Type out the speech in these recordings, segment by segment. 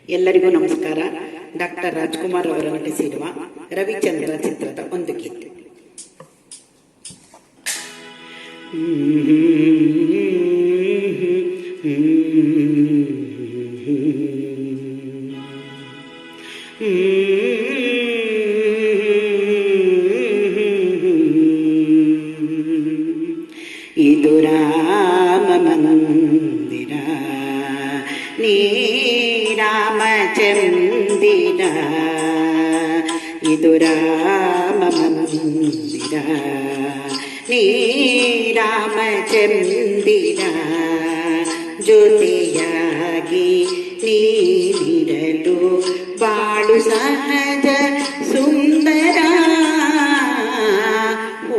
ಎಲ್ಲರಿಗೂ ನಮಸ್ಕಾರ. ಡಾಕ್ಟರ್ ರಾಜ್ಕುಮಾರ್ ಅವರು ನಟಿಸಿರುವ ರವಿಚಂದ್ರ ಚಿತ್ರದ ಒಂದು ಗೀತೆ. ಇದು ರಾಮ ಮಂದಿರ, ನೀ ರಾಮಚಂದಿರ. ಇದು ರಾಮ ಮಂದಿರ, ನೀ ರಾಮಚಂದಿರ. ಜೊತೆಯಾಗಿ ನೀನಿರಲು ಬಾಳು ಸಹಜ ಸುಂದರ.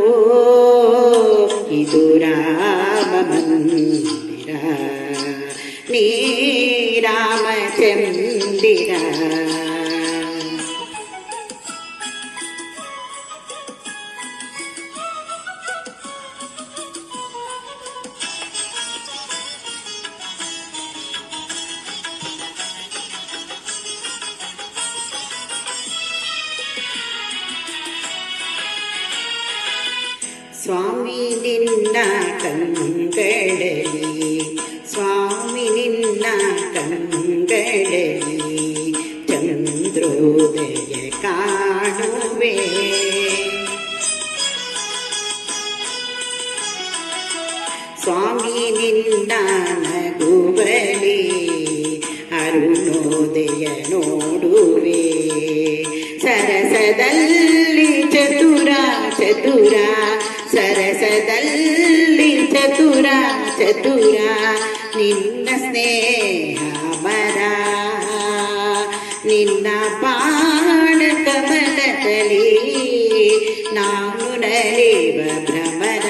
ಓ ಇದು ರಾಮ ಮಂದಿರ, ನೀ ರಾಮಚಂದಿರ. ಸ್ವಾಮಿ ನಿನ್ನ ಕಂಗಳಲ್ಲಿ, ಸ್ವಾಮಿ ನಿನ್ನ ಕಂಗಳಲ್ಲಿ ಚಂದ್ರೋದಯ ಕಾಣುವೆ. ಸ್ವಾಮಿ ನಿನ್ನ ನಗುವಲಿ ಅರುಣೋದಯ ನೋಡುವೆ. ಸರಸದಲ್ಲಿ ಚತುರ ಚತುರ, ಸರಸದಲ್ಲಿ ಚತುರ ಚತುರ. ನಿನ್ನ ಸ್ನೇಹ ಮರ, ನಿನ್ನ ಬಾಣ ಕಮಲದಲ್ಲಿ ನಾನು ನಲಿವ ಭ್ರಮರ.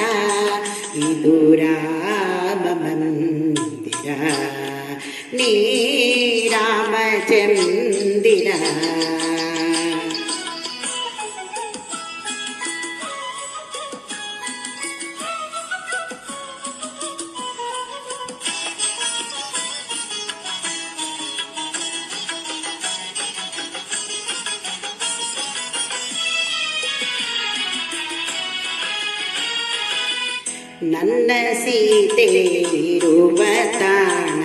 ಇದು ರಾಮ ಮಂದಿರ, ನೀ ರಾಮಚಂದಿರ. ನನ್ನ ಸೀತೆ ಇರುವ ತಾಣ,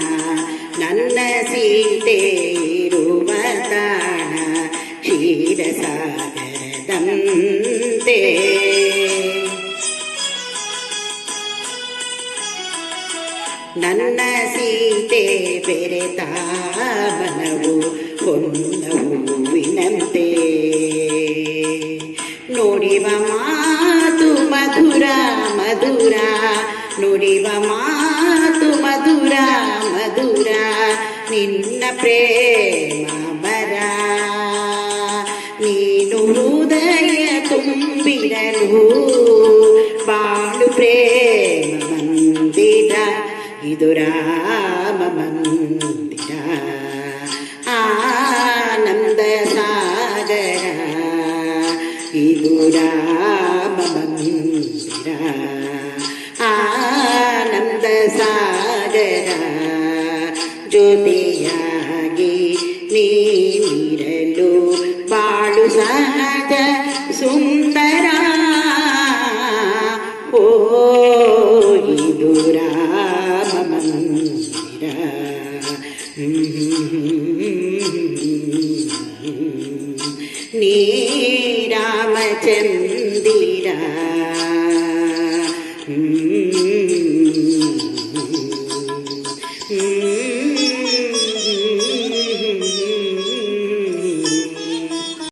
ನನ್ನ ಸೀತೆ ಇರುವ ತಾಣ ಕ್ಷೀರಸಾಗರದಂತೆ. ನನ್ನ ಸೀತೆ ಬೆರೆತ ಮನವು ಕೊಂದ ಹೂವಿನಂತೆ. ನೋಡಿವ ಮಾತು ಮಧುರ ಮಧುರ, ನುಡಿವ ಮಾತು ಮಧುರ ಮಧುರ. ನಿನ್ನ ಪ್ರೇಮ ಮರ, ನೀನು ಹೃದಯ ತುಂಬಿರಲು ಬಾಳು ಪ್ರೇಮ ಮಂದಿರ. ಇದು ರಾಮ ಮಂದಿರ, ಆನಂದ ಸಾಗರ. ಇದು ರಾಮ ಮಂದಿರ, ಆನಂದ ಸಾಗರ. ಜೊತೆಯಾಗಿ ನೀನಿರಲು ಬಾಳು ಸಹಜ ಸುಂದರ. ಓ ಇದು ರಾಮ ಮಂದಿರ, ನೀ ರಾಮಚಂದಿರ.